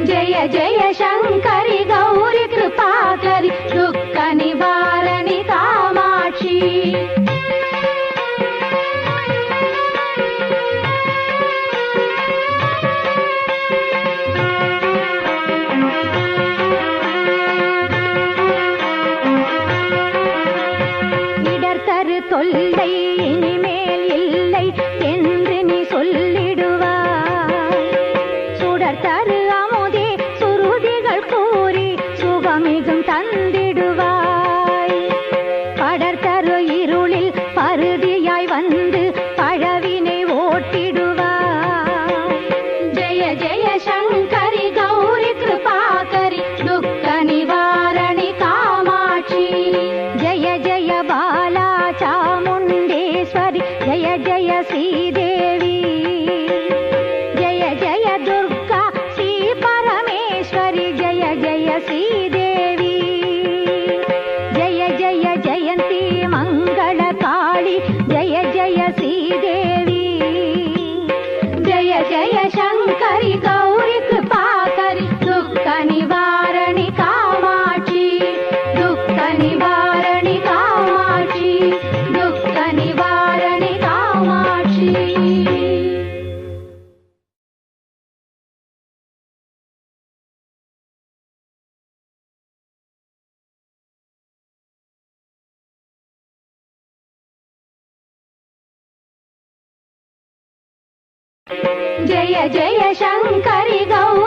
जय जय शंकरि गौरी कृपाकरि दुःख निवारणि कामाक्षी இடர்தரு தொல்லை இனிமேல் இல்லை என்று நீ சொல்லிடுவாய் சுடர்தரு அமுதே சுருதிகள் கூறி சுகமிகும் தந்திடுவாய் படர்தரு இருளில் பருதியாய் வந்து பழவினை ஓட்டிடுவாய் ஜெய ஜெய சங்கரி கௌரி கிருபாகரி துக்க நிவாரணி காமாட்சி जय जय बाला चामुंडेश्वरी जय जय श्रीदेवी जय जय दुर्गा श्री परमेश्वरी जय जय श्रीदेवी जय जय जयंती मंगल काली जय जय श्रीदेवी जय जय शंकरी गौरी कृपाकरी दुःख निवारणि कामाक्षी दुःख निवारणि कामाक्षी दुःख निवारणि कामाक्षी जय जय शंकरि गौरी